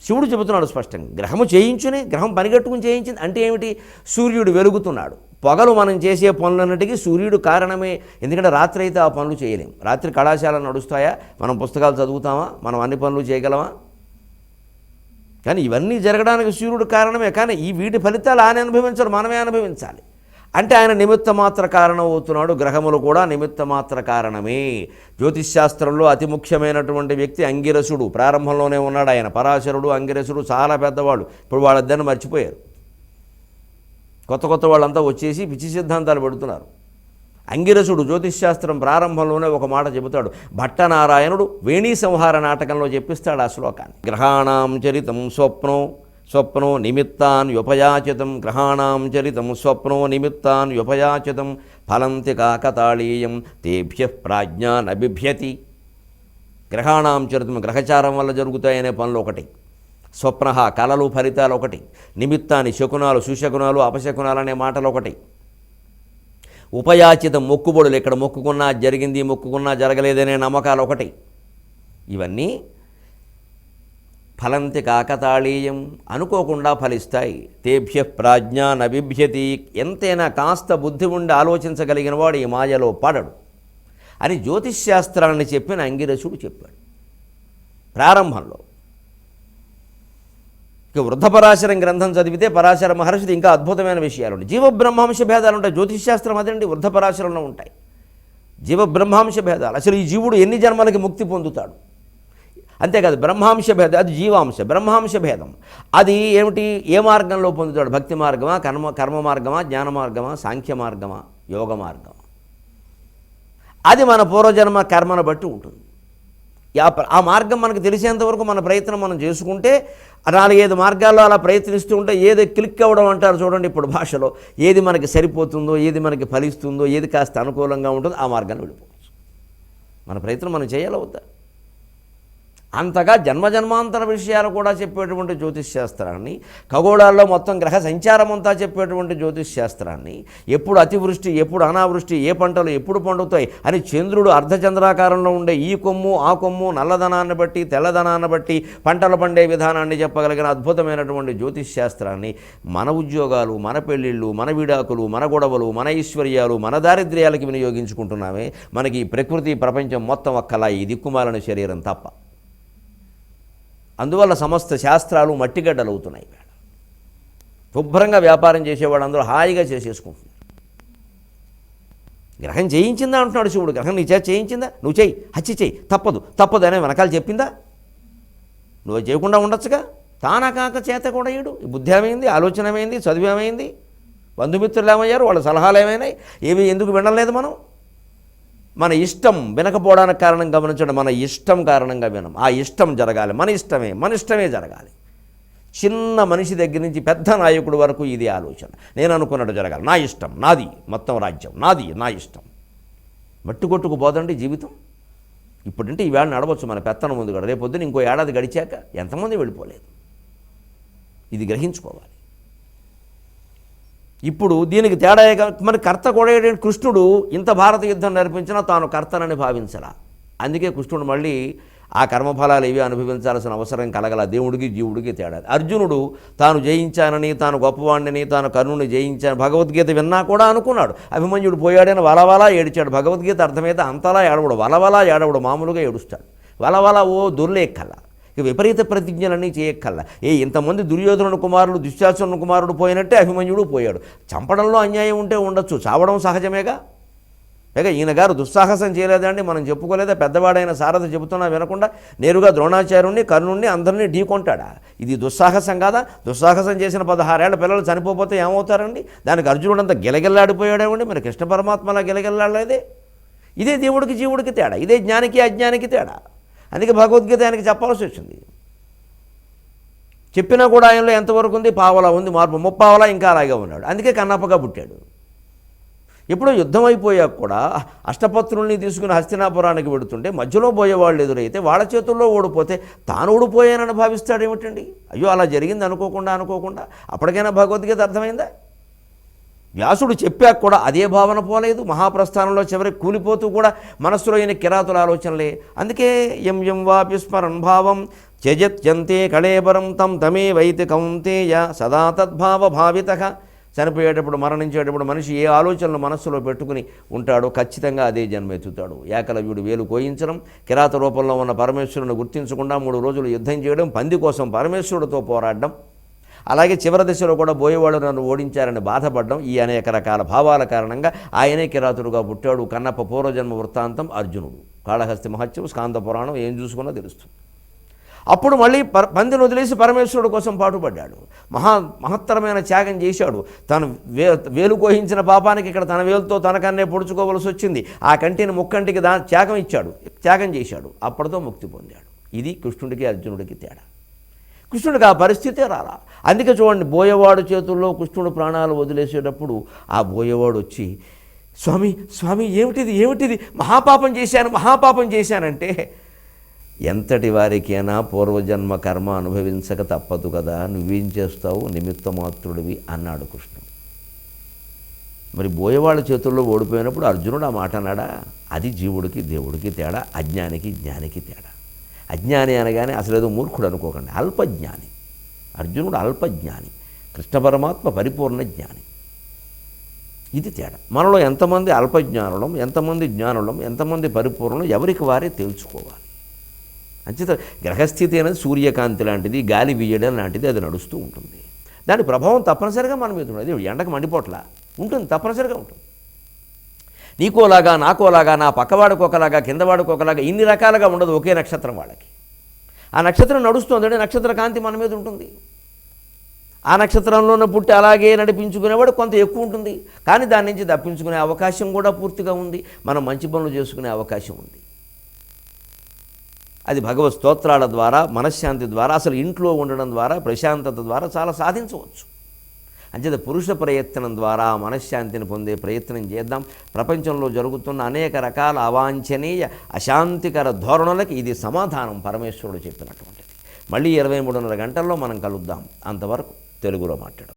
శివుడు చెబుతున్నాడు స్పష్టంగా, గ్రహము చేయించునే, గ్రహం పనిగట్టుకుని చేయించింది అంటే ఏమిటి? సూర్యుడు వెలుగుతున్నాడు. పొగలు మనం చేసే పనులన్నిటికీ సూర్యుడు కారణమే. ఎందుకంటే రాత్రి అయితే ఆ పనులు చేయలేం. రాత్రి కళాశాలలు నడుస్తాయా? మనం పుస్తకాలు చదువుతామా? మనం అన్ని పనులు చేయగలమా? కానీ ఇవన్నీ జరగడానికి సూర్యుడు కారణమే. కానీ ఈ వీటి ఫలితాలు ఆయన అనుభవించరు, మనమే అనుభవించాలి. అంటే ఆయన నిమిత్త మాత్ర కారణం అవుతున్నాడు. గ్రహములు కూడా నిమిత్త మాత్ర కారణమే. జ్యోతిష్శాస్త్రంలో అతి ముఖ్యమైనటువంటి వ్యక్తి అంగిరసుడు. ప్రారంభంలోనే ఉన్నాడు ఆయన. పరాశరుడు, అంగిరసుడు చాలా పెద్దవాళ్ళు. ఇప్పుడు వాళ్ళిద్దరిని మర్చిపోయారు. కొత్త వాళ్ళంతా వచ్చేసి పిచ్చి సిద్ధాంతాలు పెడుతున్నారు. అంగిరసుడు జ్యోతిష్శాస్త్రం ప్రారంభంలోనే ఒక మాట చెబుతాడు. భట్టనారాయణుడు వేణీ సంహార నాటకంలో చెప్పిస్తాడు ఆ శ్లోకాన్ని. గ్రహాణం చరితం స్వప్నో నిమిత్తాన్ వ్యపయాచితం. గ్రహాణం చరితం స్వప్నో నిమిత్తాన్ వ్యపయాచితం. ఫలంతి కాకతాళీయం తేభ్య ప్రాజ్ఞానబిభ్యతి. గ్రహాణం చరితం, గ్రహచారం వల్ల జరుగుతాయనే పనులు ఒకటి. స్వప్న కళలు ఫలితాలు ఒకటి. నిమిత్తాన్ని శకునాలు, సుశకునాలు, అపశకునాలు అనే మాటలు ఒకటి. ఉపయాచితం మొక్కుబడులు, ఇక్కడ మొక్కుకున్నా జరిగింది, మొక్కుకున్నా జరగలేదనే నమ్మకాలు ఒకటి. ఇవన్నీ ఫలంతి కాకతాళీయం, అనుకోకుండా ఫలిస్తాయి. తేభ్య ప్రాజ్ఞానబిభ్యతి, ఎంతైనా కాస్త బుద్ధి ఉండి ఆలోచించగలిగిన వాడు ఈ మాయలో పడడు అని జ్యోతిష్శాస్త్రాన్ని చెప్పిన అంగిరసుడు చెప్పాడు ప్రారంభంలో. ఇక వృద్ధ పరాశరం గ్రంథం చదివితే పరాశర మహర్షిది ఇంకా అద్భుతమైన విషయాలు ఉంటాయి. జీవబ్రహ్మాంశ భేదాలు ఉంటాయి. జ్యోతిష్శాస్త్రం అదండి వృద్ధ పరాశరంలో ఉంటాయి జీవబ్రహ్మాంశ భేదాలు. అసలు ఈ జీవుడు ఎన్ని జన్మలకి ముక్తి పొందుతాడు? అంతేకాదు బ్రహ్మాంశ భేదం, అది జీవాంశ. బ్రహ్మాంశ భేదం అది ఏమిటి? ఏ మార్గంలో పొందుతాడు? భక్తి మార్గమా, కర్మ మార్గమా, జ్ఞాన మార్గమా, సాంఖ్య మార్గమా, యోగ మార్గమా? అది మన పూర్వజన్మ కర్మను బట్టి ఉంటుంది. ఆ మార్గం మనకు తెలిసేంతవరకు మన ప్రయత్నం మనం చేసుకుంటే 4-5 మార్గాల్లో అలా ప్రయత్నిస్తూ ఉంటే ఏది క్లిక్ అవ్వడం అంటారు చూడండి ఇప్పుడు భాషలో, ఏది మనకి సరిపోతుందో, ఏది మనకి ఫలిస్తుందో, ఏది కాస్త అనుకూలంగా ఉంటుందో ఆ మార్గాన్ని వెళ్ళిపోవచ్చు. మన ప్రయత్నం మనం చేయాలి అవుతా. అంతగా జన్మజన్మాంతర విషయాలు కూడా చెప్పేటువంటి జ్యోతిష్శాస్త్రాన్ని, ఖగోళాల్లో మొత్తం గ్రహ సంచారం అంతా చెప్పేటువంటి జ్యోతిష్శాస్త్రాన్ని, ఎప్పుడు అతివృష్టి, ఎప్పుడు అనావృష్టి, ఏ పంటలు ఎప్పుడు పండుతాయి అని చంద్రుడు అర్ధచంద్రాకారంలో ఉండే ఈ కొమ్ము ఆ కొమ్ము, నల్లధనాన్ని బట్టి తెల్లధనాన్ని బట్టి పంటలు పండే విధానాన్ని చెప్పగలిగిన అద్భుతమైనటువంటి జ్యోతిష్శాస్త్రాన్ని మన ఉద్యోగాలు, మన పెళ్ళిళ్ళు, మన విడాకులు, మన గొడవలు, మన ఐశ్వర్యాలు, మన దారిద్ర్యాలకి వినియోగించుకుంటున్నామే. మనకి ఈ ప్రకృతి ప్రపంచం మొత్తం ఒక్కలా ఈ దిక్కుమాలిన శరీరం తప్ప. అందువల్ల సమస్త శాస్త్రాలు మట్టిగడ్డలు అవుతున్నాయి. శుభ్రంగా వ్యాపారం చేసేవాడు అందరూ హాయిగా చేసేసుకుంటున్నారు. గ్రహం చేయించిందా అంటున్నాడు శివుడు. గ్రహం నీ చేత చేయించిందా? నువ్వు చెయ్యి, హత్య చెయ్యి, తప్పదు అనే వెనకాల చెప్పిందా? నువ్వు చేయకుండా ఉండొచ్చుగా. తానా కాక చేత కూడా ఏడు. బుద్ధి ఏమైంది? ఆలోచన ఏమైంది? చదువు ఏమైంది? బంధుమిత్రులు ఏమయ్యారు? వాళ్ళ సలహాలు ఏమైనాయి? ఏవి ఎందుకు వినలేదు మనం? మన ఇష్టం వినకపోవడానికి కారణం గమనించండి. మన ఇష్టం కారణంగా వినం. ఆ ఇష్టం జరగాలి, మన ఇష్టమే జరగాలి. చిన్న మనిషి దగ్గర నుంచి పెద్ద నాయకుడు వరకు ఇది ఆలోచన. నేను అనుకున్నట్టు జరగాలి, నా ఇష్టం, నాది, మొత్తం రాజ్యం నాది, నా ఇష్టం. మట్టి కొట్టుకు పోదండి జీవితం. ఇప్పుడంటే ఈవేళ నడవచ్చు మన పెత్తనం ముందు కూడా. రేపొద్దున ఇంకో ఏడాది గడిచాక ఎంతమంది వెళ్ళిపోలేదు. ఇది గ్రహించుకోవాలి. ఇప్పుడు దీనికి తేడా మరి కర్త కూడా కృష్ణుడు ఇంత భారత యుద్ధం నడిపించినా తాను కర్తనని భావించలా. అందుకే కృష్ణుడు మళ్ళీ ఆ కర్మఫలాలు ఇవి అనుభవించాల్సిన అవసరం కలగల. దేవుడికి జీవుడికి తేడా. అర్జునుడు తాను జయించానని, తాను గొప్పవాణ్ణిని, తాను కర్ణుని జయించాను భగవద్గీత విన్నా కూడా అనుకున్నాడు. అభిమన్యుడు పోయాడని వలవలా ఏడిచాడు. భగవద్గీత అర్థమైతే అంతలా ఏడవడు, వలవలా ఏడవడు, మామూలుగా ఏడుస్తాడు. వలవలా ఓ దొర్లేక్కల్లా, ఇక విపరీత ప్రతిజ్ఞలన్నీ చేయక్కల్లా. ఇంతమంది దుర్యోధనుడు కుమారుడు, దుశ్శాసనుడు కుమారుడు పోయినట్టే అభిమన్యుడు పోయాడు. చంపడంలో అన్యాయం ఉంటే ఉండొచ్చు, చావడం సహజమేగా. పైగా ఈయన గారు దుస్సాహసం చేయలేదండి, మనం చెప్పుకోలేదా? పెద్దవాడైన సారథి చెబుతున్నా వినకుండా నేరుగా ద్రోణాచార్యుణ్ణి, కర్ణుణ్ణి అందరినీ ఢీకొంటాడా? ఇది దుస్సాహసం కాదా? దుస్సాహసం చేసిన 16 ఏళ్ల పిల్లలు చనిపోతే ఏమవుతారండి? దానికి అర్జునుడు అంతా గిలగిల్లాడిపోయాడేమండి. మరి కృష్ణ పరమాత్మలా గిలగిల్లాడలేదే. ఇదే దేవుడికి జీవుడికి తేడా, ఇదే జ్ఞానికి అజ్ఞానికి తేడా. అందుకే భగవద్గీత ఆయనకి చెప్పాల్సి వచ్చింది. చెప్పినా కూడా ఆయనలో ఎంతవరకు ఉంది? పావలా ఉంది మార్పు, ముప్పావలా ఇంకా అలాగే ఉన్నాడు. అందుకే కన్నప్పగా పుట్టాడు. ఎప్పుడో యుద్ధం అయిపోయాక కూడా అష్టపత్రుల్ని తీసుకుని హస్తినాపురానికి వెడుతుంటే మధ్యలో పోయేవాళ్ళు ఎదురైతే వాళ్ళ చేతుల్లో ఓడిపోతే తాను ఓడిపోయానని భావిస్తాడు ఏమిటండి? అయ్యో అలా జరిగింది అనుకోకుండా. అప్పటికైనా భగవద్గీత అర్థమైందా? వ్యాసుడు చెప్పాక కూడా అదే భావన పోలేదు. మహాప్రస్థానంలో చివరికి కూలిపోతూ కూడా మనస్సులో ఈయన కిరాతుల ఆలోచనలే. అందుకే యం వాపి స్మరన్ భావం త్యజత్యంతే కళేబరం తమే వైతి కౌంతేయ సదా తద్భావ భావితః. చనిపోయేటప్పుడు మరణించేటప్పుడు మనిషి ఏ ఆలోచనలు మనస్సులో పెట్టుకుని ఉంటాడో ఖచ్చితంగా అదే జన్మెత్తుతాడు. ఏకలవ్యుడు వేలు కోయించడం, కిరాత రూపంలో ఉన్న పరమేశ్వరుని గుర్తించకుండా 3 రోజులు యుద్ధం చేయడం, పంది కోసం పరమేశ్వరుడితో పోరాడడం, అలాగే చివరి దశలో కూడా బోయేవాడు నన్ను ఓడించారని బాధపడడం, ఈ అనేక రకాల భావాల కారణంగా ఆయనే కిరాతుడుగా పుట్టాడు. కన్నప్ప పూర్వజన్మ వృత్తాంతం అర్జునుడు. కాళహస్తి మహత్యం, స్కాంద పురాణం ఏం చూసుకున్నా తెలుస్తుంది. అప్పుడు మళ్ళీ పందిని వదిలేసి పరమేశ్వరుడు కోసం పాటుపడ్డాడు. మహత్తరమైన త్యాగం చేశాడు. తను వేలు కోహించిన పాపానికి ఇక్కడ తన వేలుతో తనకన్నే పొడుచుకోవలసి వచ్చింది. ఆ కంటిని ముక్కంటికి త్యాగం చేశాడు. అప్పటితో ముక్తి పొందాడు. ఇది కృష్ణుడికి అర్జునుడికి తేడా. కృష్ణుడికి ఆ పరిస్థితే రాలా. అందుకే చూడండి, బోయవాడు చేతుల్లో కృష్ణుడు ప్రాణాలు వదిలేసేటప్పుడు ఆ బోయవాడు వచ్చి, స్వామి ఏమిటిది మహాపాపం చేశానంటే, ఎంతటి వారికైనా పూర్వజన్మ కర్మ అనుభవించక తప్పదు కదా, నువ్వేం చేస్తావు, నిమిత్త మాత్రుడివి అన్నాడు కృష్ణుడు. మరి బోయవాళ్ళ చేతుల్లో ఓడిపోయినప్పుడు అర్జునుడు ఆ మాట అన్నాడా? అది జీవుడికి దేవుడికి తేడా, అజ్ఞానికి జ్ఞానికి తేడా. అజ్ఞాని అనగానే అసలేదో మూర్ఖుడు అనుకోకండి, అల్పజ్ఞాని. అర్జునుడు అల్పజ్ఞాని, కృష్ణ పరమాత్మ పరిపూర్ణ జ్ఞాని. ఇది తేడా. మనలో ఎంతమంది అల్పజ్ఞానులం, ఎంతమంది జ్ఞానులం, ఎంతమంది పరిపూర్ణం ఎవరికి వారే తేల్చుకోవాలి. అంచేత గ్రహస్థితి అనేది సూర్యకాంతి లాంటిది, గాలి వీయడం లాంటిది, అది నడుస్తూ ఉంటుంది. దాని ప్రభావం తప్పనిసరిగా మన మీద ఉంటుంది. అది ఎండకు మండిపోట్లా ఉంటుంది, తప్పనిసరిగా ఉంటుంది. నీకోలాగా, నాకోలాగా, నా పక్కవాడికి ఒకలాగా, కిందవాడికి ఒకలాగా, ఇన్ని రకాలుగా ఉండదు ఒకే నక్షత్రం వాళ్ళకి. ఆ నక్షత్రం నడుస్తుందంటే నక్షత్ర కాంతి మన మీద ఉంటుంది. ఆ నక్షత్రంలోనే పుట్టి అలాగే నడిపించుకునేవాడు కొంత ఎక్కువ ఉంటుంది. కానీ దాని నుంచి తప్పించుకునే అవకాశం కూడా పూర్తిగా ఉంది. మనం మంచి పనులు చేసుకునే అవకాశం ఉంది. అది భగవత్ స్తోత్రాల ద్వారా, మనశ్శాంతి ద్వారా, అసలు ఇంట్లో ఉండడం ద్వారా, ప్రశాంతత ద్వారా చాలా సాధించవచ్చు. అంచేత పురుష ప్రయత్నం ద్వారా మనశ్శాంతిని పొందే ప్రయత్నం చేద్దాం. ప్రపంచంలో జరుగుతున్న అనేక రకాల అవాంఛనీయ అశాంతికర ధోరణులకి ఇది సమాధానం పరమేశ్వరుడు చెప్పినటువంటిది. మళ్ళీ 23:30 గంటల్లో మనం కలుద్దాం. అంతవరకు తెలుగులో మాట్లాడదాం.